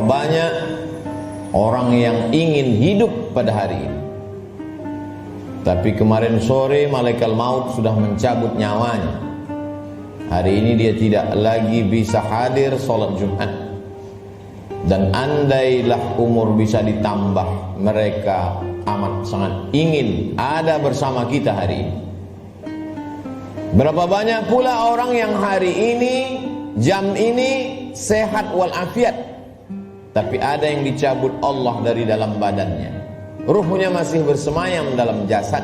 Banyak orang yang ingin hidup pada hari ini, tapi kemarin sore malaikat maut sudah mencabut nyawanya. Hari ini dia tidak lagi bisa hadir sholat Jumat. Dan andailah umur bisa ditambah, mereka amat sangat ingin ada bersama kita hari ini. Berapa banyak pula orang yang hari ini, jam ini sehat walafiat, tapi ada yang dicabut Allah dari dalam badannya. Ruhnya masih bersemayam dalam jasad,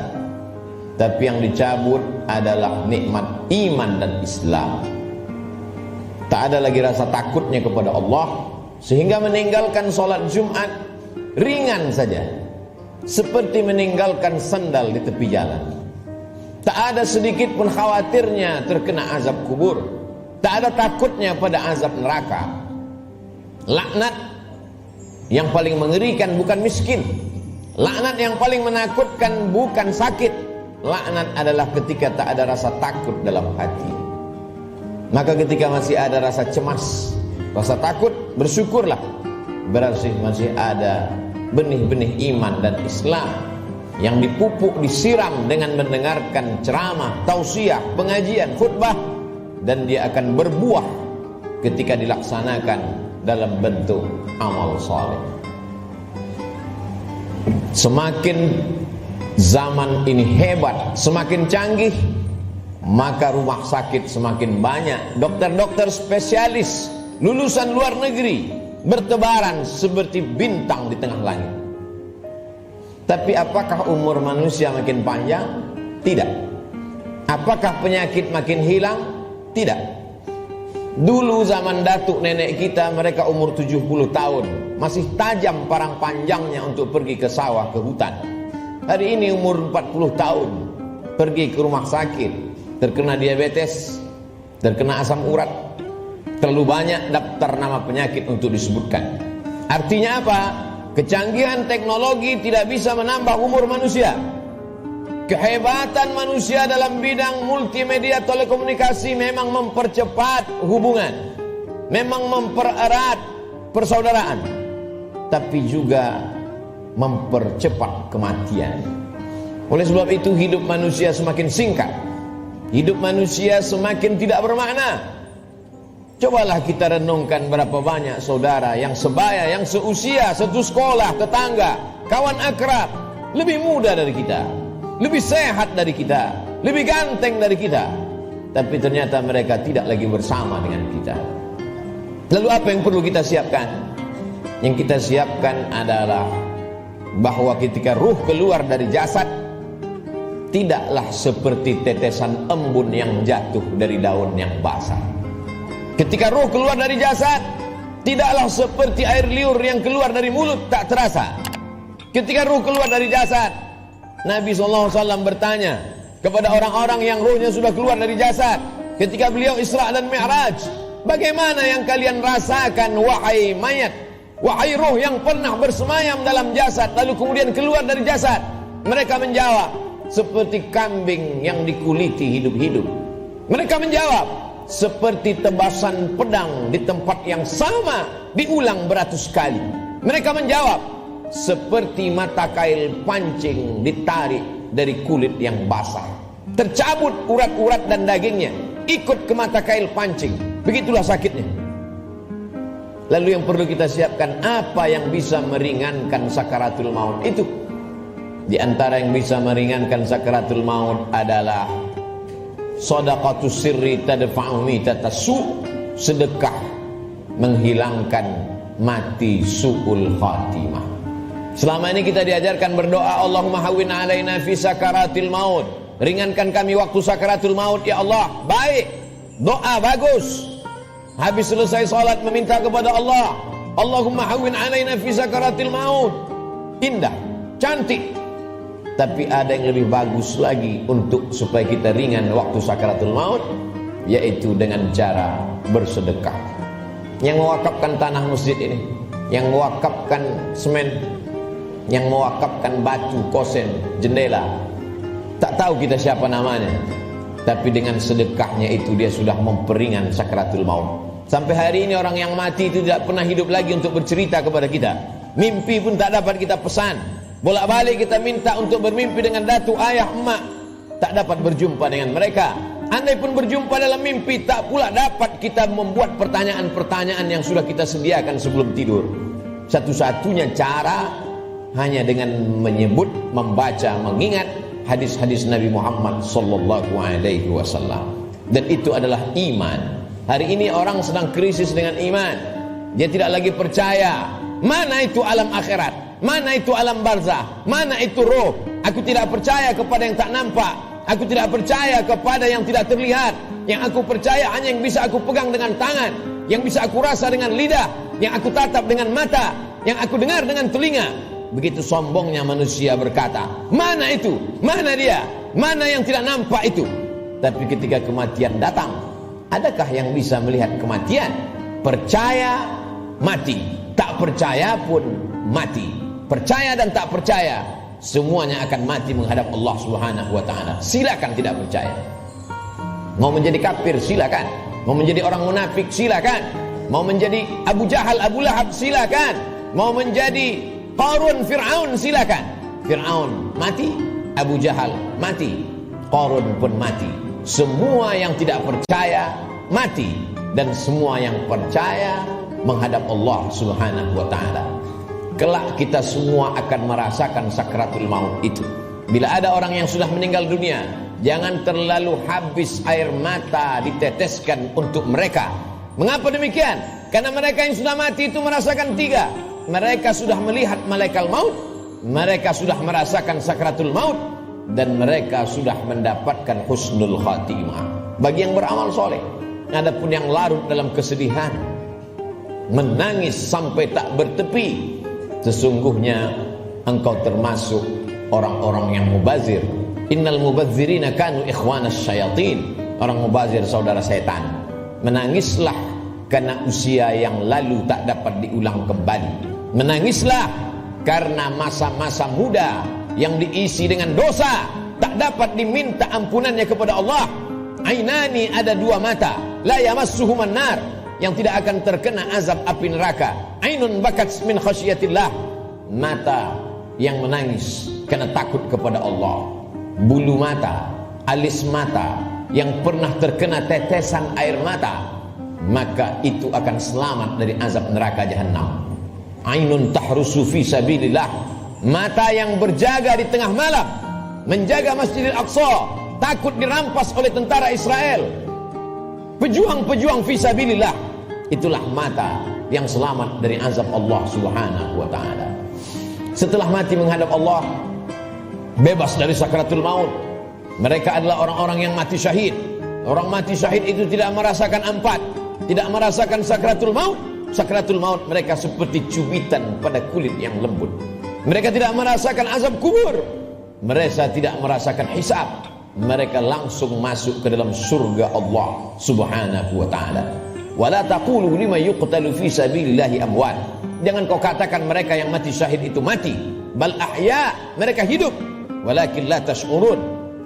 tapi yang dicabut adalah nikmat iman dan Islam. Tak ada lagi rasa takutnya kepada Allah, sehingga meninggalkan sholat Jumat ringan saja, seperti meninggalkan sandal di tepi jalan. Tak ada sedikit pun khawatirnya terkena azab kubur, tak ada takutnya pada azab neraka. Laknat yang paling mengerikan bukan miskin, laknat yang paling menakutkan bukan sakit. Laknat adalah ketika tak ada rasa takut dalam hati. Maka ketika masih ada rasa cemas, rasa takut, bersyukurlah, berarti masih ada benih-benih iman dan Islam yang dipupuk, disiram dengan mendengarkan ceramah, tausiah, pengajian, khutbah, dan dia akan berbuah ketika dilaksanakan dalam bentuk amal saleh. Semakin zaman ini hebat, semakin canggih, maka rumah sakit semakin banyak, dokter-dokter spesialis lulusan luar negeri bertebaran seperti bintang di tengah langit. Tapi apakah umur manusia makin panjang? Tidak. Apakah penyakit makin hilang? Tidak. Dulu zaman datuk nenek kita, mereka umur 70 tahun, masih tajam parang panjangnya untuk pergi ke sawah, ke hutan. Hari ini umur 40 tahun, pergi ke rumah sakit, terkena diabetes, terkena asam urat. Terlalu banyak daftar nama penyakit untuk disebutkan. Artinya apa? Kecanggihan teknologi tidak bisa menambah umur manusia. Kehebatan manusia dalam bidang multimedia telekomunikasi memang mempercepat hubungan, memang mempererat persaudaraan, tapi juga mempercepat kematian. Oleh sebab itu hidup manusia semakin singkat, hidup manusia semakin tidak bermakna. Cobalah kita renungkan berapa banyak saudara yang sebaya, yang seusia, satu sekolah, tetangga, kawan akrab, lebih muda dari kita, lebih sehat dari kita, lebih ganteng dari kita, tapi ternyata mereka tidak lagi bersama dengan kita. Lalu apa yang perlu kita siapkan? Yang kita siapkan adalah bahwa ketika ruh keluar dari jasad, tidaklah seperti tetesan embun yang jatuh dari daun yang basah. Ketika ruh keluar dari jasad, tidaklah seperti air liur yang keluar dari mulut tak terasa. Ketika ruh keluar dari jasad, Nabi SAW bertanya kepada orang-orang yang ruhnya sudah keluar dari jasad ketika beliau Isra dan Mi'raj, bagaimana yang kalian rasakan wahai mayat, wahai ruh yang pernah bersemayam dalam jasad lalu kemudian keluar dari jasad? Mereka menjawab, seperti kambing yang dikuliti hidup-hidup. Mereka menjawab, seperti tebasan pedang di tempat yang sama diulang beratus kali. Mereka menjawab, seperti mata kail pancing ditarik dari kulit yang basah, tercabut urat-urat dan dagingnya ikut ke mata kail pancing. Begitulah sakitnya. Lalu yang perlu kita siapkan, apa yang bisa meringankan sakaratul maut itu? Di antara yang bisa meringankan sakaratul maut adalah shadaqatus sirri tadfa'u mitatasu, sedekah menghilangkan mati su'ul khatimah. Selama ini kita diajarkan berdoa, Allahumma hawwin alaina fi sakaratil maut, ringankan kami waktu sakaratul maut ya Allah. Baik, doa bagus. Habis selesai salat meminta kepada Allah, Allahumma hawwin alaina fi sakaratil maut. Indah, cantik. Tapi ada yang lebih bagus lagi untuk supaya kita ringan waktu sakaratul maut, yaitu dengan cara bersedekah. Yang mewakafkan tanah masjid ini, yang mewakafkan semen, yang mewakafkan batu, kosen, jendela, tak tahu kita siapa namanya, tapi dengan sedekahnya itu dia sudah memperingan sakaratul maut. Sampai hari ini orang yang mati itu tidak pernah hidup lagi untuk bercerita kepada kita. Mimpi pun tak dapat kita pesan. Bolak-balik kita minta untuk bermimpi dengan datu, ayah, emak, tak dapat berjumpa dengan mereka. Andai pun berjumpa dalam mimpi, tak pula dapat kita membuat pertanyaan-pertanyaan yang sudah kita sediakan sebelum tidur. Satu-satunya cara hanya dengan menyebut, membaca, mengingat hadis-hadis Nabi Muhammad sallallahu alaihi wasallam. Dan itu adalah iman. Hari ini orang sedang krisis dengan iman. Dia tidak lagi percaya. Mana itu alam akhirat? Mana itu alam barzah? Mana itu roh? Aku tidak percaya kepada yang tak nampak. Aku tidak percaya kepada yang tidak terlihat. Yang aku percaya hanya yang bisa aku pegang dengan tangan, yang bisa aku rasa dengan lidah, yang aku tatap dengan mata, yang aku dengar dengan telinga. Begitu sombongnya manusia berkata, mana itu? Mana dia? Mana yang tidak nampak itu? Tapi ketika kematian datang, adakah yang bisa melihat kematian? Percaya, mati. Tak percaya pun mati. Percaya dan tak percaya, semuanya akan mati menghadap Allah Subhanahu wa ta'ala. Silakan tidak percaya. Mau menjadi kafir, silakan. Mau menjadi orang munafik, silakan. Mau menjadi Abu Jahal, Abu Lahab, silakan. Mau menjadi Qarun, Fir'aun, silakan. Fir'aun mati, Abu Jahal mati, Qarun pun mati. Semua yang tidak percaya mati, dan semua yang percaya menghadap Allah Subhanahu wa ta'ala. Kelak kita semua akan merasakan sakratul maut itu. Bila ada orang yang sudah meninggal dunia, jangan terlalu habis air mata diteteskan untuk mereka. Mengapa demikian? Karena mereka yang sudah mati itu merasakan tiga. Mereka sudah melihat malaikat maut, mereka sudah merasakan sakratul maut, dan mereka sudah mendapatkan husnul khatimah. Bagi yang beramal soleh. Adapun yang larut dalam kesedihan, menangis sampai tak bertepi, sesungguhnya engkau termasuk orang-orang yang mubazir. Innal mubazirina kanu ikhwanas syayatin. Orang mubazir saudara setan. Menangislah karena usia yang lalu tak dapat diulang kembali. Menangislah karena masa-masa muda yang diisi dengan dosa tak dapat diminta ampunannya kepada Allah. Ainani, ada dua mata, la yamassuhuman nar, yang tidak akan terkena azab api neraka. Ainun bakat min khasyatillah, mata yang menangis karena takut kepada Allah. Bulu mata, alis mata yang pernah terkena tetesan air mata, maka itu akan selamat dari azab neraka jahanam. Ainun tahrusu fi sabilillah, mata yang berjaga di tengah malam menjaga Masjidil Aqsa, takut dirampas oleh tentara Israel. Pejuang-pejuang fisabilillah, itulah mata yang selamat dari azab Allah Subhanahu wa ta'ala. Setelah mati menghadap Allah, bebas dari sakratul maut, mereka adalah orang-orang yang mati syahid. Orang mati syahid itu tidak merasakan empat, tidak merasakan sakratul maut. Sakratul maut mereka seperti cubitan pada kulit yang lembut. Mereka tidak merasakan azab kubur, mereka tidak merasakan hisab. Mereka langsung masuk ke dalam surga Allah Subhanahu wa ta'ala. Wala taqulu liman yuqtalu fi sabilillahi amwat. Jangan kau katakan mereka yang mati syahid itu mati. Bal ahya, mereka hidup. Walakin la tash'urun,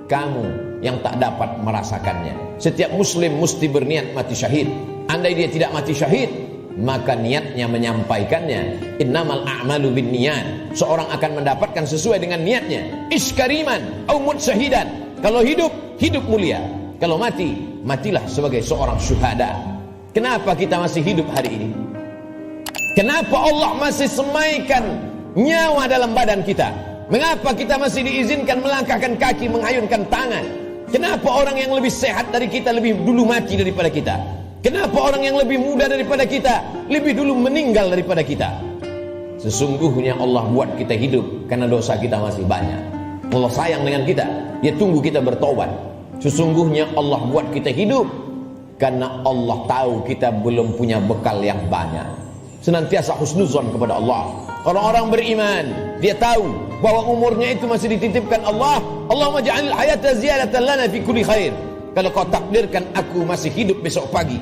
kamu yang tak dapat merasakannya. Setiap muslim mesti berniat mati syahid. Andai dia tidak mati syahid, maka niatnya menyampaikannya. Innamal a'malu binniyat. Seorang akan mendapatkan sesuai dengan niatnya. Iskariman au mut syahidan. Kalau hidup, hidup mulia. Kalau mati, matilah sebagai seorang syuhada. Kenapa kita masih hidup hari ini? Kenapa Allah masih semaikan nyawa dalam badan kita? Mengapa kita masih diizinkan melangkahkan kaki, mengayunkan tangan? Kenapa orang yang lebih sehat dari kita lebih dulu mati daripada kita? Kenapa orang yang lebih muda daripada kita lebih dulu meninggal daripada kita? Sesungguhnya Allah buat kita hidup karena dosa kita masih banyak. Allah sayang dengan kita, dia tunggu kita bertobat. Sesungguhnya Allah buat kita hidup karena Allah tahu kita belum punya bekal yang banyak. senantiasa husnuzon kepada Allah. Orang-orang beriman, dia tahu bahwa umurnya itu masih dititipkan Allah. Allahumma ja'alil hayata ziyadatan lana fi kulli khair. Kalau kau takdirkan aku masih hidup besok pagi,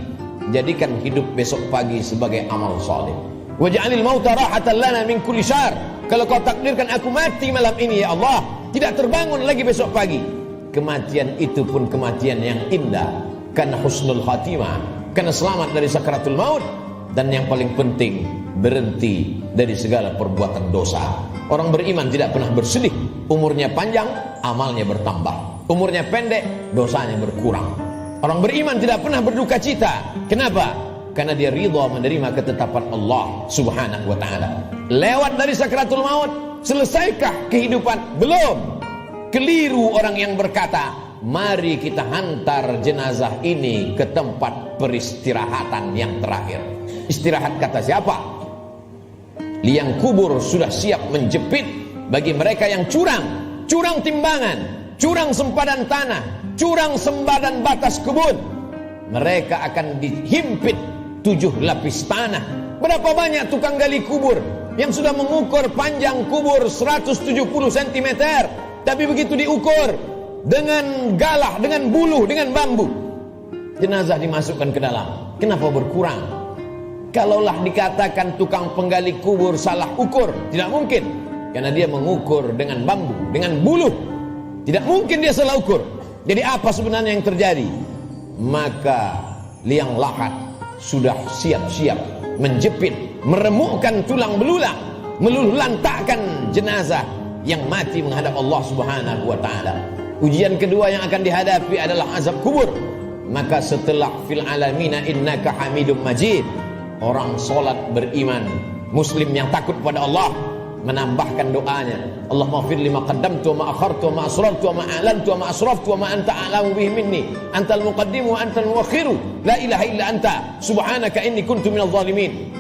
jadikan hidup besok pagi sebagai amal saleh. Waj'alil mauta rahatan lana min kulli syarr. Kalau kau takdirkan aku mati malam ini ya Allah, tidak terbangun lagi besok pagi, kematian itu pun kematian yang indah, karena husnul khatimah, karena selamat dari sakaratul maut. Dan yang paling penting, berhenti dari segala perbuatan dosa. Orang beriman tidak pernah bersedih. Umurnya panjang, amalnya bertambah. Umurnya pendek, dosanya berkurang. Orang beriman tidak pernah berduka cita. Kenapa? Karena dia ridha menerima ketetapan Allah subhanahu wa ta'ala. Lewat dari sakaratul maut, selesaikah kehidupan? Belum. Keliru orang yang berkata, mari kita hantar jenazah ini ke tempat peristirahatan yang terakhir. Istirahat kata siapa? Liang kubur sudah siap menjepit bagi mereka yang curang. Curang timbangan, curang sempadan tanah, curang sempadan batas kebun. Mereka akan dihimpit 7 lapis tanah. Berapa banyak tukang gali kubur yang sudah mengukur panjang kubur 170 cm, tapi begitu diukur dengan galah, dengan buluh, dengan bambu, jenazah dimasukkan ke dalam. Kenapa berkurang? Kalaulah dikatakan tukang penggali kubur salah ukur, tidak mungkin, karena dia mengukur dengan bambu, dengan buluh. Tidak mungkin dia salah ukur. Jadi apa sebenarnya yang terjadi? Maka liang lahat sudah siap-siap menjepit, meremukkan tulang belulang, meluluhlantakkan jenazah yang mati menghadap Allah subhanahu wa ta'ala. Ujian kedua yang akan dihadapi adalah azab kubur. Maka setelah fil alamina innaka hamidum majid, orang solat beriman, muslim yang takut pada Allah, menambahkan doanya, Allahumma fir lima qaddamtu wa ma akhartu wa ma asrartu wa ma a'lantu wa ma asraftu wa ma anta a'lamu bihi minni, antal muqaddimu wa antal muakhiru, la ilaha illa anta subhanaka inni kuntu minadh dhalimin.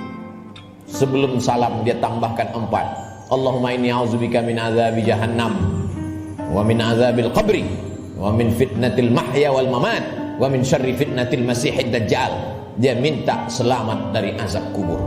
Sebelum salam dia tambahkan 4, Allahumma inni a'udzubika min azabi jahannam wa min azabil qabri wa min fitnatil mahya wal mamat wa min syarri fitnatil masihid dajjal. Dia minta selamat dari azab kubur.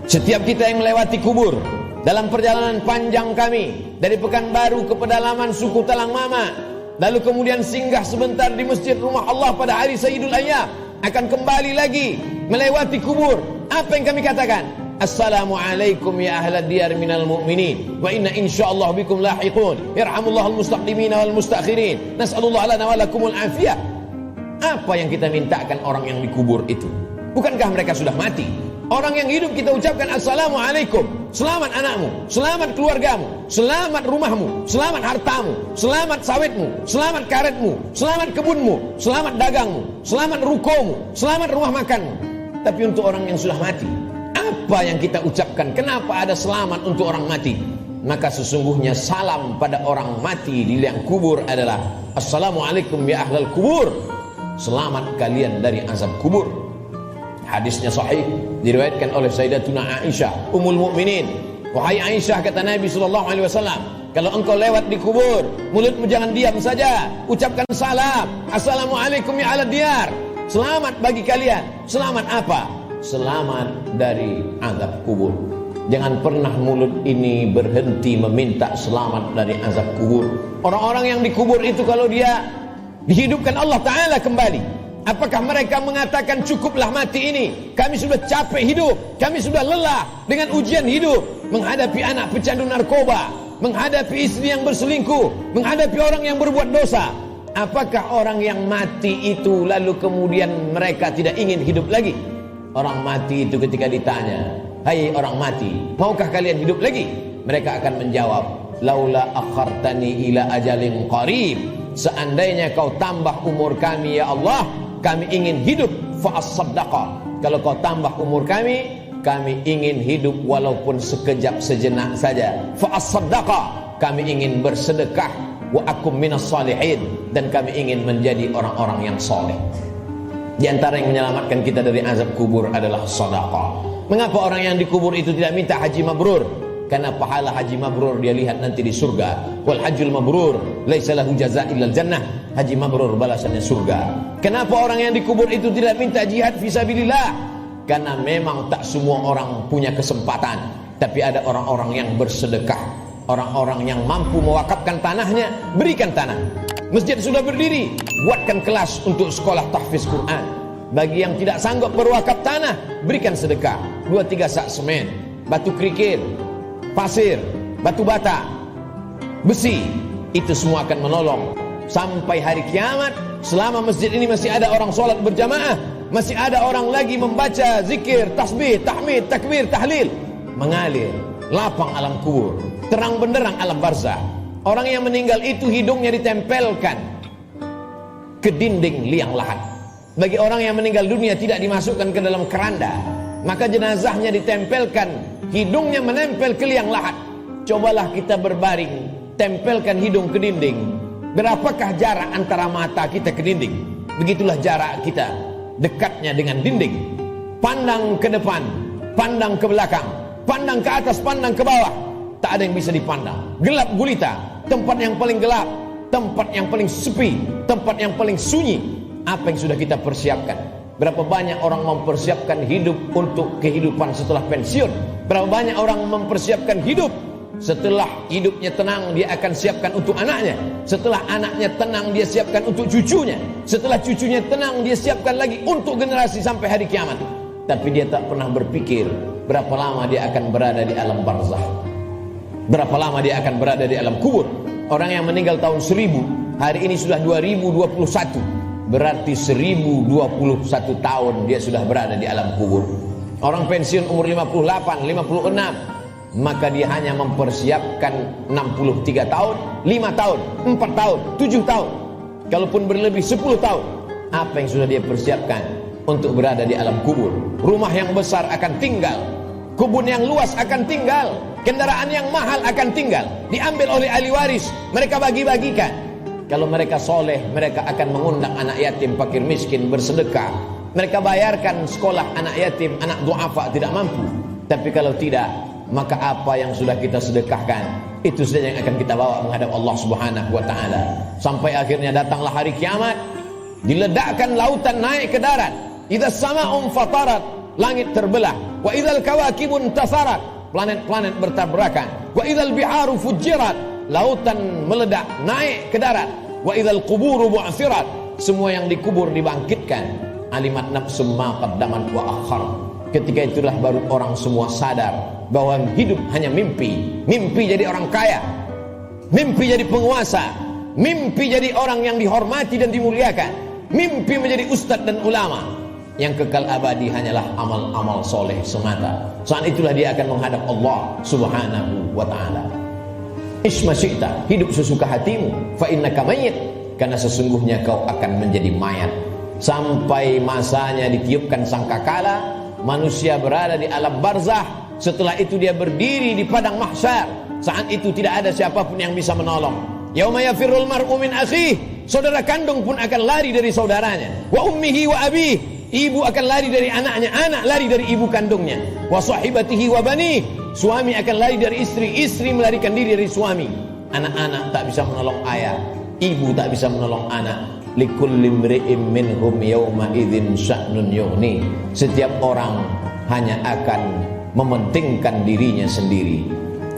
Setiap kita yang melewati kubur dalam perjalanan panjang kami dari Pekanbaru ke pedalaman suku Talang Mama, lalu kemudian singgah sebentar di masjid rumah Allah pada hari Sayyidul Ayyam, akan kembali lagi melewati kubur. Apa yang kami katakan? Assalamualaikum ya ahlad diyar minal mu'minin wa inna insyaallah bikum lahiqun yarhamullahul mustaqdimina wal mustakhirin nas'alullah lana wa lakumul afiyah. Apa yang kita mintakan orang yang dikubur itu? Bukankah mereka sudah mati? Orang yang hidup kita ucapkan Assalamualaikum, selamat anakmu, selamat keluargamu, selamat rumahmu, selamat hartamu, selamat sawitmu, selamat karetmu, selamat kebunmu, selamat dagangmu, selamat rukomu, selamat rumah makanmu. Tapi untuk orang yang sudah mati, apa yang kita ucapkan? Kenapa ada selamat untuk orang mati? Maka sesungguhnya salam pada orang mati di liang kubur adalah Assalamualaikum ya ahlal kubur, selamat kalian dari azab kubur. Hadisnya sahih, diriwayatkan oleh Sayyidatuna Aisyah Ummul Mukminin. Wahai Aisyah, kata Nabi SAW, kalau engkau lewat di kubur, mulutmu jangan diam saja, ucapkan salam, Assalamualaikum ya ahlad diyar, selamat bagi kalian. Selamat apa? Selamat dari azab kubur. Jangan pernah mulut ini berhenti meminta selamat dari azab kubur. Orang-orang yang dikubur itu kalau dia dihidupkan Allah Ta'ala kembali, apakah mereka mengatakan cukuplah mati ini, kami sudah capek hidup, kami sudah lelah dengan ujian hidup, menghadapi anak pecandu narkoba, menghadapi istri yang berselingkuh, menghadapi orang yang berbuat dosa? Apakah orang yang mati itu lalu kemudian mereka tidak ingin hidup lagi? Orang mati itu ketika ditanya, hai orang mati, maukah kalian hidup lagi? Mereka akan menjawab, laula akhartani ila ajalin qarib, seandainya kau tambah umur kami ya Allah, kami ingin hidup, fa'as-saddaqa. Kalau kau tambah umur kami ingin hidup walaupun sekejap sejenak saja. Fa'as-saddaqa, kami ingin bersedekah, wa akum minas salihin, dan kami ingin menjadi orang-orang yang soleh. Di antara yang menyelamatkan kita dari azab kubur adalah sedekah. Mengapa orang yang dikubur itu tidak minta haji mabrur? Karena pahala haji mabrur dia lihat nanti di surga. Wal hajjul mabrur laisa lahu jazaa' illal jannah. Haji mabrur balasannya surga. Kenapa orang yang dikubur itu tidak minta jihad fisabilillah? Karena memang tak semua orang punya kesempatan, tapi ada orang-orang yang bersedekah, orang-orang yang mampu mewakafkan tanahnya, berikan tanah. Masjid sudah berdiri, buatkan kelas untuk sekolah tahfiz Quran. Bagi yang tidak sanggup berwakaf tanah, berikan sedekah. 2-3 sak semen, batu kerikil, pasir, batu bata, besi. Itu semua akan menolong sampai hari kiamat. Selama masjid ini masih ada orang sholat berjamaah, masih ada orang lagi membaca zikir, tasbih, tahmid, takbir, tahlil, mengalir lapang alam kubur, terang benderang alam barzah. Orang yang meninggal itu hidungnya ditempelkan ke dinding liang lahat. Bagi orang yang meninggal dunia tidak dimasukkan ke dalam keranda, maka jenazahnya ditempelkan, hidungnya menempel ke liang lahat. Cobalah kita berbaring, tempelkan hidung ke dinding. Berapakah jarak antara mata kita ke dinding? Begitulah jarak kita dekatnya dengan dinding. Pandang ke depan, pandang ke belakang, pandang ke atas, pandang ke bawah, tak ada yang bisa dipandang. Gelap gulita, tempat yang paling gelap, tempat yang paling sepi, tempat yang paling sunyi. Apa yang sudah kita persiapkan? Berapa banyak orang mempersiapkan hidup untuk kehidupan setelah pensiun? Berapa banyak orang mempersiapkan hidup setelah hidupnya tenang, dia akan siapkan untuk anaknya. Setelah anaknya tenang, dia siapkan untuk cucunya. Setelah cucunya tenang, dia siapkan lagi untuk generasi sampai hari kiamat. Tapi dia tak pernah berpikir berapa lama dia akan berada di alam barzah, berapa lama dia akan berada di alam kubur. Orang yang meninggal tahun 1000, hari ini sudah 2021, berarti 1021 tahun dia sudah berada di alam kubur. Orang pensiun umur 58, 56, maka dia hanya mempersiapkan 63 tahun, 5 tahun, 4 tahun, 7 tahun. Kalaupun berlebih 10 tahun, apa yang sudah dia persiapkan untuk berada di alam kubur? Rumah yang besar akan tinggal, kebun yang luas akan tinggal, kendaraan yang mahal akan tinggal, diambil oleh ahli waris, mereka bagi-bagikan. Kalau mereka soleh, mereka akan mengundang anak yatim, fakir miskin, bersedekah. Mereka bayarkan sekolah anak yatim, anak duafa tidak mampu. Tapi kalau tidak, maka apa yang sudah kita sedekahkan, itu saja yang akan kita bawa menghadap Allah Subhanahu wa ta'ala. Sampai akhirnya datanglah hari kiamat, diledakkan lautan naik ke darat. Idza sama'un fatarat, langit terbelah. Wa idzal kawakibun tasarat, planet-planet bertabrakan. Wa idzal biharu fujirat, lautan meledak naik ke darat. Wa idzal quburu bu'sirat, semua yang dikubur dibangkitkan. Alimat nafsum ma qaddamat wa akhar. Ketika itulah baru orang semua sadar bahwa hidup hanya mimpi. Mimpi jadi orang kaya, mimpi jadi penguasa, mimpi jadi orang yang dihormati dan dimuliakan, mimpi menjadi ustadz dan ulama. Yang kekal abadi hanyalah amal-amal soleh semata. Saat itulah dia akan menghadap Allah Subhanahu wa ta'ala. Isma syi'ta, hidup sesuka hatimu, fa innaka mayyit, karena sesungguhnya kau akan menjadi mayat. Sampai masanya ditiupkan sangkakala, manusia berada di alam barzah. Setelah itu dia berdiri di padang mahsyar. Saat itu tidak ada siapapun yang bisa menolong. Yauma yafirrul mar'u min akhihi, saudara kandung pun akan lari dari saudaranya. Wa ummihi wa abihi, ibu akan lari dari anaknya, anak lari dari ibu kandungnya. Wa sahibatihi wa banihi, suami akan lari dari istri, istri melarikan diri dari suami. Anak-anak tak bisa menolong ayah, ibu tak bisa menolong anak. Likulli imri'in minhum yawma idzin sya'nun yughni, setiap orang hanya akan mementingkan dirinya sendiri.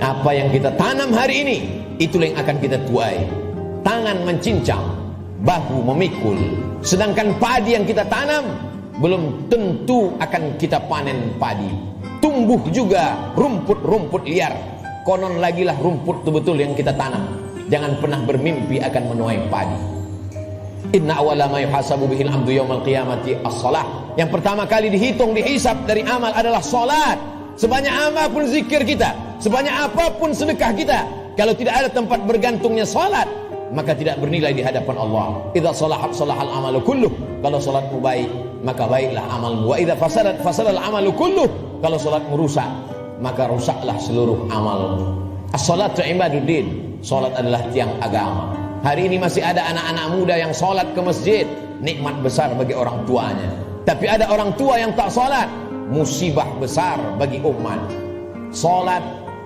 Apa yang kita tanam hari ini, itulah yang akan kita tuai. Tangan mencincang, bahu memikul. Sedangkan padi yang kita tanam belum tentu akan kita panen padi. Tumbuh juga rumput-rumput liar. Konon lagilah rumput itu betul yang kita tanam. Jangan pernah bermimpi akan menuai padi. Inna awwala ma yuhasabu bihil 'abdu yaumal qiyamati as-shalah. Yang pertama kali dihitung, dihisab dari amal adalah salat. Sebanyak apapun zikir kita, sebanyak apapun sedekah kita, kalau tidak ada tempat bergantungnya salat, maka tidak bernilai di hadapan Allah. Idza salahat salahal amalu kulluh. Kalau salatmu baik, maka baiklah amalmu. Wa idza fasadat fasadal amalu kulluh. Kalau salatmu rusak, maka rusaklah seluruh amalmu. As-salatu ibaduddin. Salat adalah tiang agama. Hari ini masih ada anak-anak muda yang sholat ke masjid, nikmat besar bagi orang tuanya. Tapi ada orang tua yang tak sholat, musibah besar bagi umat. Sholat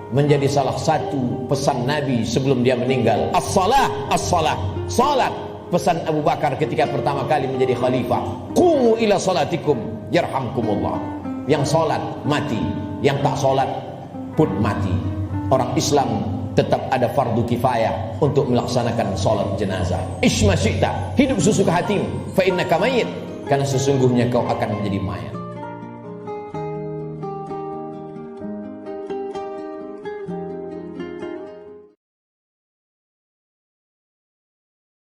menjadi salah satu pesan Nabi sebelum dia meninggal. As-salah, as-salah, sholat. Pesan Abu Bakar ketika pertama kali menjadi khalifah. Qumu ila salatikum yarhamkumullah. Yang sholat mati, yang tak sholat pun mati. Orang Islam tetap ada fardu kifayah untuk melaksanakan sholat jenazah. Ish ma syi'ta, hidup sesuka hatimu, fa innaka mayyit, karena sesungguhnya kau akan menjadi mayat.